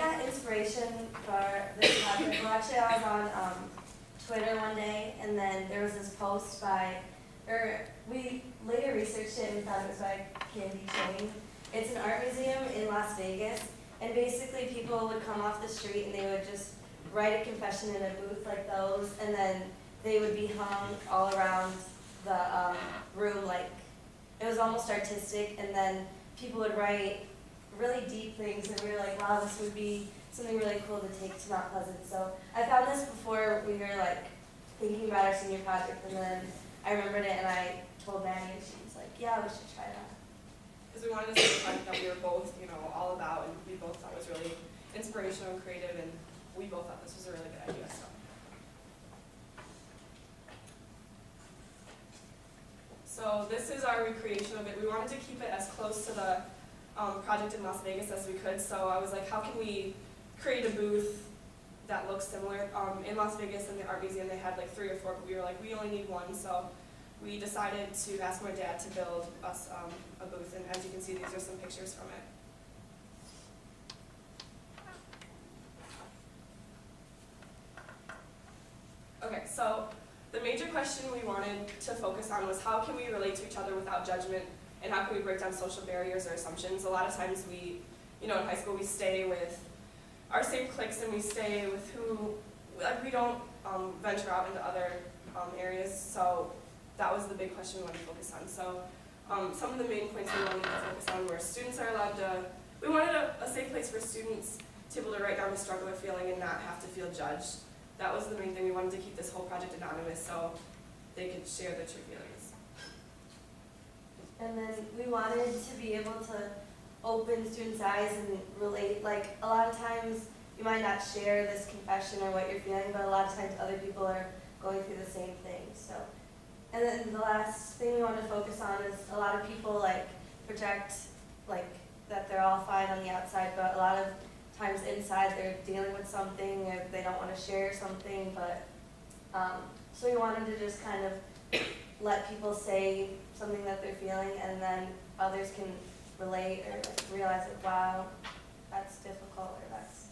got inspiration for this project. Well, actually, I was on Twitter one day, and then there was this post we later researched it and found it was by Candy Chang. It's an art museum in Las Vegas, and basically people would come off the street and they would just write a confession in a booth like those, and then they would be hung all around the room, like, it was almost artistic, and then people would write really deep things, and we were like, wow, this would be something really cool to take to Mount Pleasant. So I found this before we were like thinking about our senior project, and then I remembered it and I told Maddie, and she was like, yeah, we should try that. Because we wanted to see a project that we were both, all about, and we both thought was really inspirational and creative, and we both thought this was a really good idea. So this is our recreation of it. We wanted to keep it as close to the project in Las Vegas as we could. So I was like, how can we create a booth that looks similar? In Las Vegas in the art museum they had like 3 or 4, but we were like, we only need 1. So we decided to ask my dad to build us a booth. And as you can see, these are some pictures from it. Okay, so the major question we wanted to focus on was how can we relate to each other without judgment, and how can we break down social barriers or assumptions. A lot of times we, in high school we stay with our same cliques and we stay with who, like we don't venture out into other areas, so that was the big question we wanted to focus on. So some of the main points we wanted to focus on were students are allowed to, we wanted a safe place for students to be able to write down the struggle they're feeling and not have to feel judged. That was the main thing. We wanted to keep this whole project anonymous so they could share their true feelings. And then we wanted to be able to open students' eyes and relate. Like, a lot of times you might not share this confession or what you're feeling, but a lot of times other people are going through the same thing. So, and then the last thing we want to focus on is a lot of people like project like that they're all fine on the outside, but a lot of times inside they're dealing with something or they don't want to share something. But so we wanted to just kind of let people say something that they're feeling, and then others can relate or like realize like, wow, that's difficult, or that's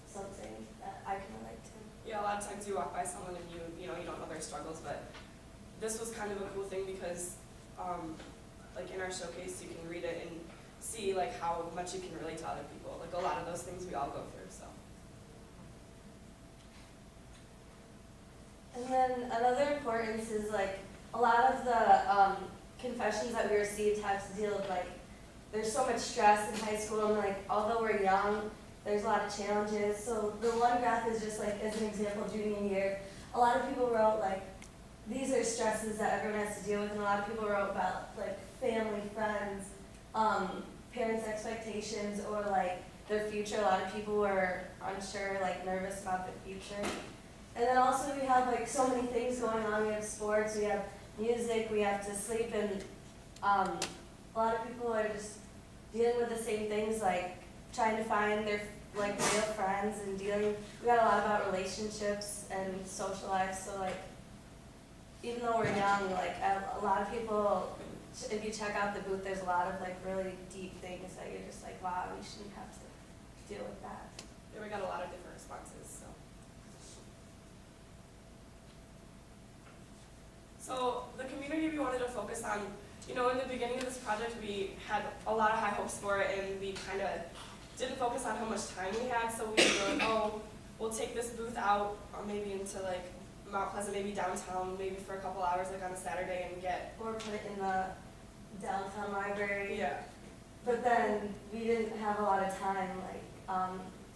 something that I can relate to. Yeah, a lot of times you walk by someone and you don't know their struggles, but this was kind of a cool thing because like in our showcase you can read it and see like how much you can relate to other people. Like a lot of those things we all go through. So. And then another importance is like a lot of the confessions that we received have to deal with like there's so much stress in high school, and like although we're young, there's a lot of challenges. So the one graph is just like as an example, junior year, a lot of people wrote like these are stresses that everyone has to deal with, and a lot of people wrote about like family, friends, parents' expectations, or like their future. A lot of people were unsure, like nervous about the future. And then also we have like so many things going on. We have sports, we have music, we have to sleep, and a lot of people are just dealing with the same things, like trying to find their like real friends and dealing. We got a lot about relationships and social life. So like even though we're young, like a lot of people, if you check out the booth, there's a lot of like really deep things that you're just like, wow, you shouldn't have to deal with that. Yeah, we got a lot of different responses. So the community we wanted to focus on, in the beginning of this project we had a lot of high hopes for it, and we kind of didn't focus on how much time we had, so we were like, oh, we'll take this booth out maybe into like Mount Pleasant, maybe downtown, maybe for a couple hours like on a Saturday and Or put it in the downtown library. Yeah. But then we didn't have a lot of time, like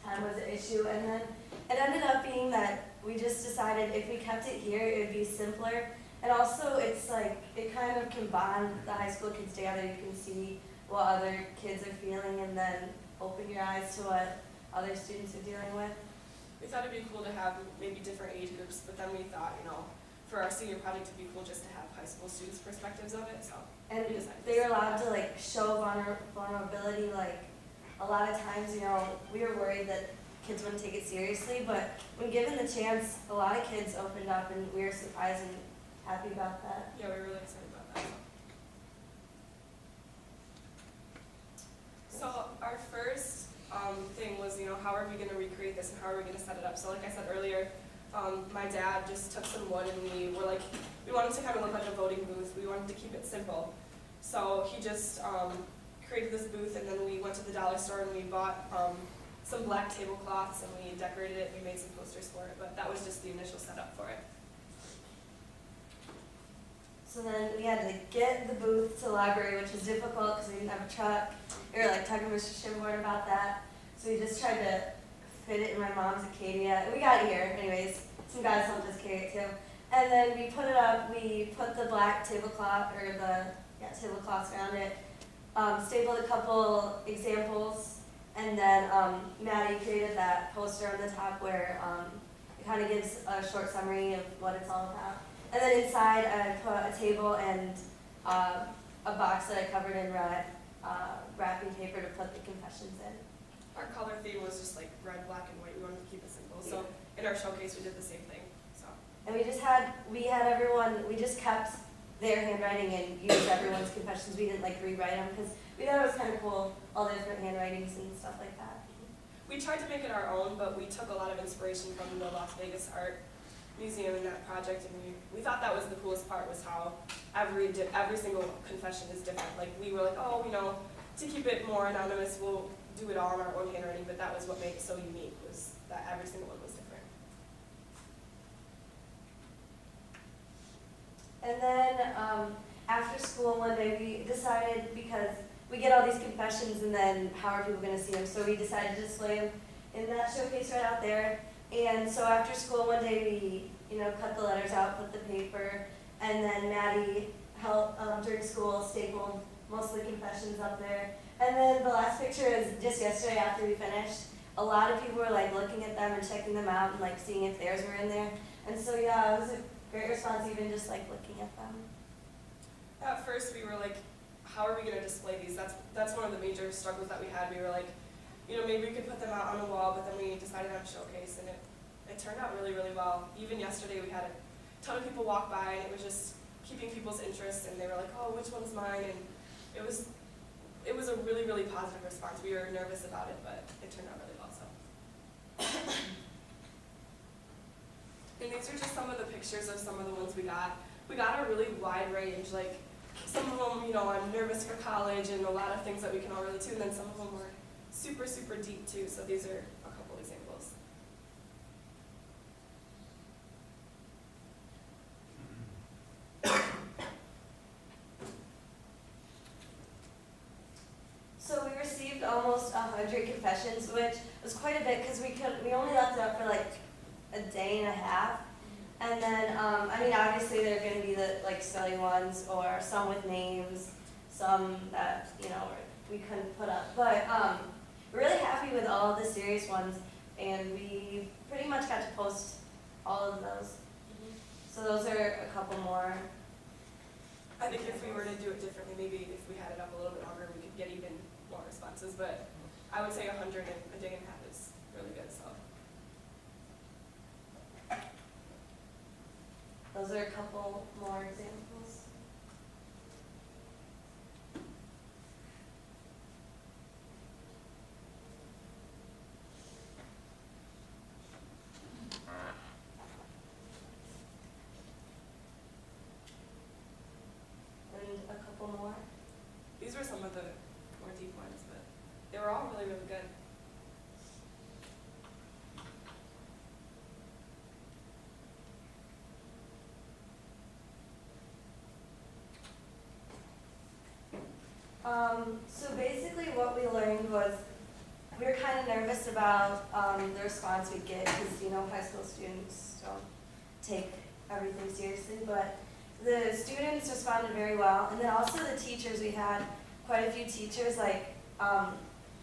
time was an issue, and then it ended up being that we just decided if we kept it here it would be simpler. And also it's like, it kind of can bond the high school kids together. You can see what other kids are feeling and then open your eyes to what other students are dealing with. We thought it'd be cool to have maybe different age groups, but then we thought, for our senior project it'd be cool just to have high school students' perspectives of it. So. And they were allowed to like show vulnerability. Like a lot of times, we were worried that kids wouldn't take it seriously, but when given the chance, a lot of kids opened up, and we were surprised and happy about that. Yeah, we were really excited about that. So our first thing was, how are we going how are we going to set it up. So like I said earlier, my dad just took some wood and we wanted to kind of look like a voting booth. We wanted to keep it simple. So he just created this booth, and then we went to the dollar store and we bought some black tablecloths and we decorated it. We made some posters for it, but that was just the initial setup for it. So then we had to get the booth to the library, which was difficult because we didn't have a truck. We were like talking to Mr. Schimborn about that. So we just tried to fit it in my mom's Acadia. We got it here, anyways. Some guys helped us carry it too. And then we put it up, we put the black tablecloth, or tablecloths around it, stapled a couple examples, and then Maddie created that poster on the top where it kind of gives a short summary of what it's all about. And then inside I put a table and a box that I covered in red wrapping paper to put the confessions in. Our color theme was just like red, black, and white. We wanted to keep it simple. So in our showcase, we did the same thing. So. And we had everyone, we just kept their handwriting and used everyone's confessions. We didn't like rewrite them because we thought it was kind of cool, all the different handwritings and stuff like that. We tried to make it our own, but we took a lot of inspiration from the Las Vegas Art Museum in that project, and we thought that was the coolest part, was how every single confession is different. Like we were like, oh, to keep it more anonymous, we'll do it all in our own handwriting, but that was what made it so unique, was that every single one was different. And then after school one day we decided, because we get all these confessions and then how are people going to see them, so we decided to display them in that showcase right out there. And so after school one day we cut the letters out, put the paper, and then Maddie helped during school stapled most of the confessions up there. And then the last picture is just yesterday after we finished. A lot of people were like looking at them and checking them out and like seeing if theirs were in there. And so yeah, it was a great response, even just like looking at them. At first we were like, how are we going to display these? That's one of the major struggles that we had. We were like, maybe we could put them out on the wall, but then we decided on showcase, and it turned out really, really well. Even yesterday we had a ton of people walk by, and it was just keeping people's interest, and they were like, oh, which one's mine? And it was a really, really positive response. We were nervous about it, but it turned out really well. So. And these are just some of the pictures of some of the ones we got. We got a really wide range. Like some of them, I'm nervous for college and a lot of things that we can all relate to, and then some of them were super, super deep too. So these are a couple examples. So we received almost 100 confessions, which was quite a bit because we only left it up for like a day and a half. And then, obviously there are going to be the like silly ones, or some with names, some that, we couldn't put up. But we're really happy with all the serious ones, and we pretty much got to post all of those. So those are a couple more. I think if we were to do it differently, maybe if we had it up a little bit longer, we could get even more responses. But I would say 100 in a day and a half is really good. So. Those are a couple more examples. And a couple more. These were some of the more deep ones, but they were all really, really good. So basically what we learned was we were kind of nervous about the response we'd get because, high school students don't take everything seriously, but the students responded very well. And then also the teachers, we had quite a few teachers, like I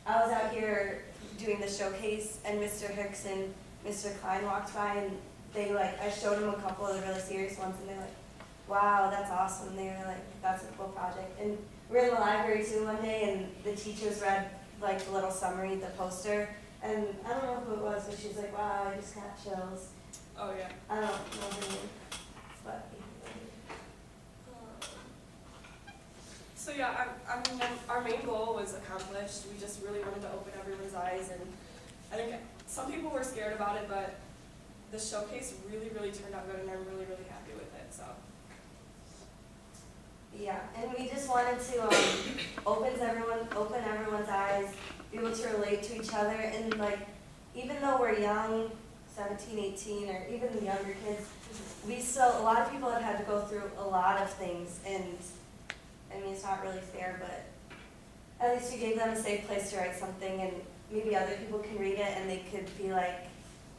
was out here doing the showcase and Mr. Hicks and Mr. Klein walked by and I showed them a couple of the really serious ones and they're like, wow, that's awesome. They were like, that's a cool project. And we were in the library too one day, and the teachers read like the little summary, the poster, and I don't know who it was, but she's like, wow, I just got chills. Oh yeah. I don't know her name, but So yeah, our main goal was accomplished. We just really wanted to open everyone's eyes, and I think some people were scared about it, but the showcase really, really turned out good, and I'm really, really happy with it, so. Yeah, and we just wanted to open everyone's eyes, be able to relate to each other, and like, even though we're young, 17, 18, or even the younger kids, a lot of people have had to go through a lot of things, and I mean, it's not really fair, but at least we gave them a safe place to write something, and maybe other people can read it and they could be like,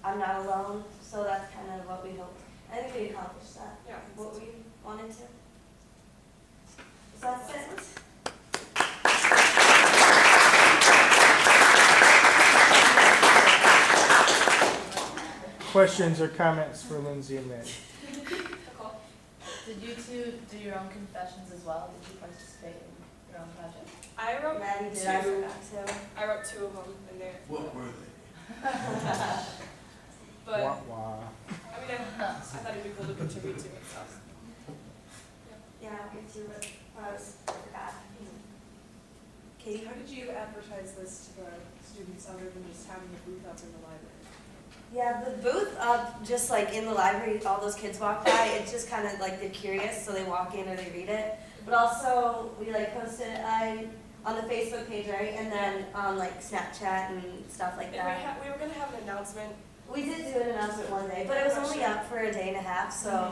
I'm not alone. So that's kind of what we hope. I think we accomplished that. Yeah. What we wanted to. So that's it. Questions or comments for Lindsay and Matt? Nicole? Did you two do your own confessions as well? Did you participate in your own project? I wrote Maddie did. two. I forgot to. I wrote 2 of them in there. What were they? But, Wah, wah. I mean, I thought it'd be cool to contribute to it, so. Yeah, I'll get to it. I forgot. Katie? How did you advertise this to the students other than just having the booth up in the library? Yeah, the booth up, just like in the library, all those kids walk by, it's just kind of like they're curious, so they walk in or they read it. But also, we like posted it on the Facebook page, right? And then on like Snapchat and stuff like And that. we were gonna have an announcement. We did do an announcement one day, but it was only up for a day and a half, so.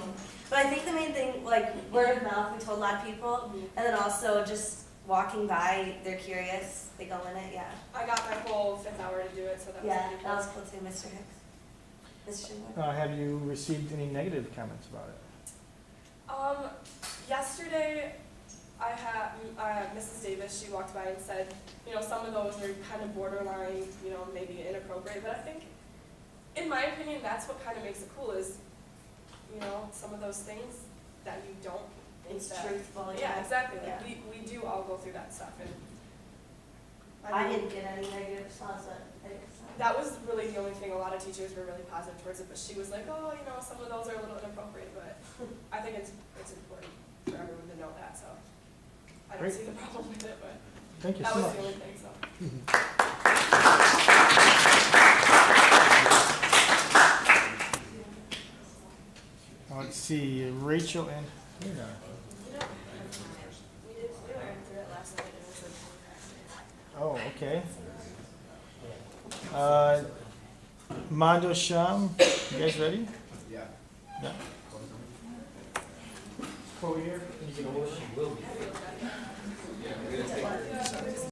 But I think the main thing, like word of mouth, we told a lot of people, and then also just walking by, they're curious, they go in it, yeah. I got my whole 5th hour to do it, so that was Yeah, pretty that cool. was cool too, Mr. Hicks. Mr. Schindler? Have you received any negative comments about it? Yesterday, I had Mrs. Davis, she walked by and said, you know, some of those are kind of borderline, you know, maybe inappropriate, but I think, in my opinion, that's what kind of makes it cool is, you know, some of those things that you don't think It's that. truthful, Yeah, exactly, Yeah. like, we do all go through that stuff, and I mean, didn't get any negative response, but I think so. that was really the only thing. A lot of teachers were really positive towards it, but she was like, oh, you know, some of those are a little inappropriate, but I think it's important for everyone to know that, so I don't Great. see the problem with it, but Thank you that so was much. the only thing, so. Let's see, Rachel and Hannah. We went through it last night, and it was like, Oh, okay. Mondo Sham, you guys ready? Yeah. Yeah. Chloe here, can you get a motion? Will be.